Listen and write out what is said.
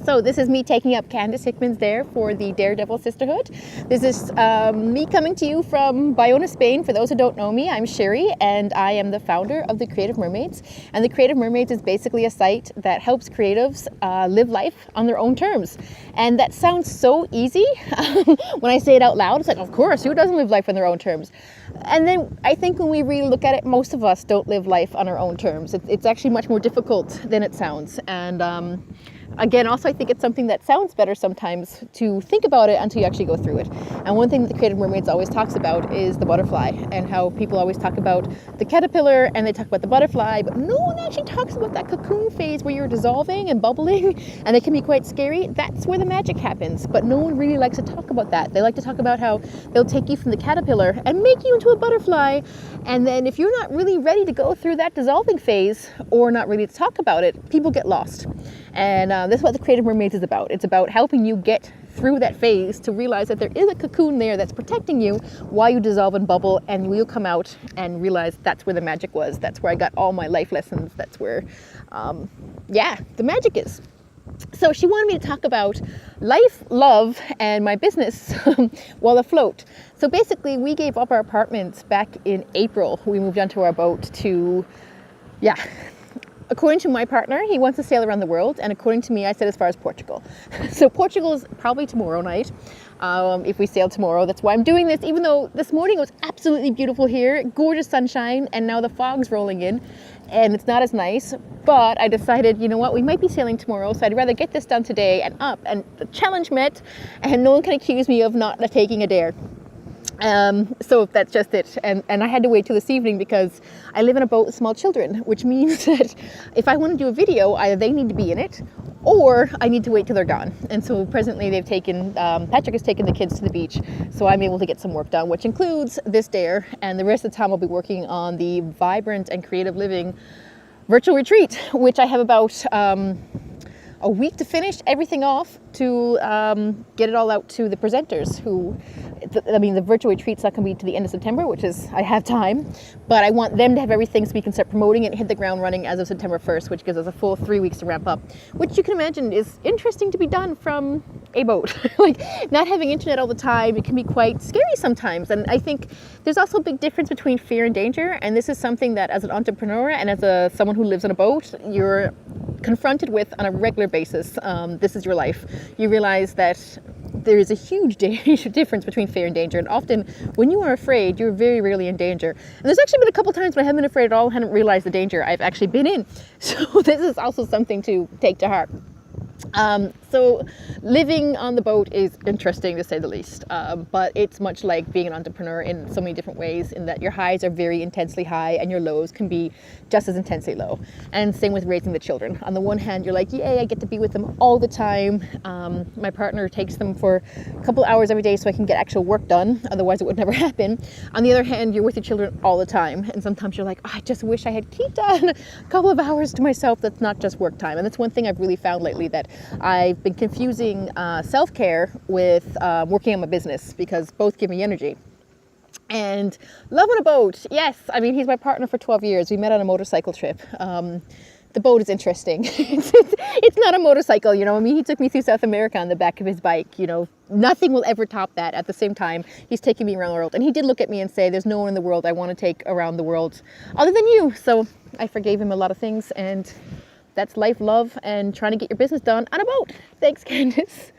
So this is me taking up Candis Hickman's Dare for the Dare Devil Sisterhood. This is me coming to you from Bayona, Spain. For those who don't know me, I'm Sherry and I am the founder of the Creative Mermaids. And the Creative Mermaids is basically a site that helps creatives live life on their own terms. And that sounds so easy. When I say it out loud, it's like, of course, who doesn't live life on their own terms? And then I think when we really look at it, most of us don't live life on our own terms. It's actually much more difficult than it sounds. And again, also I think it's something that sounds better sometimes to think about it until you actually go through it. And one thing that the Creative Mermaids always talks about is the butterfly, and how people always talk about the caterpillar and they talk about the butterfly, but no one actually talks about that cocoon phase where you're dissolving and bubbling, and it can be quite scary. That's where the magic happens, but no one really likes to talk about that. They like to talk about how they'll take you from the caterpillar and make you into a butterfly, and then if you're not really ready to go through that dissolving phase or not ready to talk about it, people get lost. And that's what the Creative Mermaids is about. It's about helping you get through that phase to realize that there is a cocoon there that's protecting you while you dissolve and bubble, and you'll come out and realize that's where the magic was. That's where I got all my life lessons. That's where, the magic is. So she wanted me to talk about life, love, and my business while afloat. So basically, we gave up our apartment back in April. We moved onto our boat to, according to my partner, he wants to sail around the world, and according to me, I said as far as Portugal. So Portugal is probably tomorrow night, if we sail tomorrow. That's why I'm doing this, even though this morning it was absolutely beautiful here, gorgeous sunshine, and now the fog's rolling in, and it's not as nice. But I decided, you know what, we might be sailing tomorrow, so I'd rather get this done today and up, and the challenge met, and no one can accuse me of not taking a dare. So that's just it. And I had to wait till this evening because I live in a boat with small children, which means that if I want to do a video, either they need to be in it or I need to wait till they're gone. And so presently they've taken, Patrick has taken the kids to the beach, so I'm able to get some work done, which includes this dare, and the rest of the time I'll be working on the Vibrant and Creative Living virtual retreat, which I have about a week to finish everything off to get it all out to the presenters who, the virtual retreat's not going to be to the end of September, which is, I have time, but I want them to have everything so we can start promoting it and hit the ground running as of September 1st, which gives us a full 3 weeks to ramp up, which you can imagine is interesting to be done from a boat. Like, not having internet all the time, it can be quite scary sometimes. And I think there's also a big difference between fear and danger. And this is something that as an entrepreneur and as someone who lives on a boat, you're confronted with on a regular basis. This is your life. You realize that there is a huge difference between fear and danger, and often when you are afraid, you're very rarely in danger. And there's actually been a couple times when I haven't been afraid at all and hadn't realized the danger I've actually been in. So this is also something to take to heart. So living on the boat is interesting, to say the least, but it's much like being an entrepreneur in so many different ways, in that your highs are very intensely high and your lows can be just as intensely low. And same with raising the children. On the one hand, you're like, yay, I get to be with them all the time. My partner takes them for a couple hours every day so I can get actual work done, otherwise it would never happen. On the other hand, you're with your children all the time, and sometimes you're like, oh, I just wish I had a couple of hours to myself that's not just work time. And that's one thing I've really found lately, that I've been confusing self-care with working on my business, because both give me energy. And love on a boat, yes, I mean, he's my partner for 12 years. We met on a motorcycle trip. The boat is interesting. It's not a motorcycle, you know. I mean, he took me through South America on the back of his bike, you know. Nothing will ever top that. At the same time, he's taking me around the world. And he did look at me and say, there's no one in the world I want to take around the world other than you. So I forgave him a lot of things, and that's life, love, and trying to get your business done on a boat. Thanks, Candice.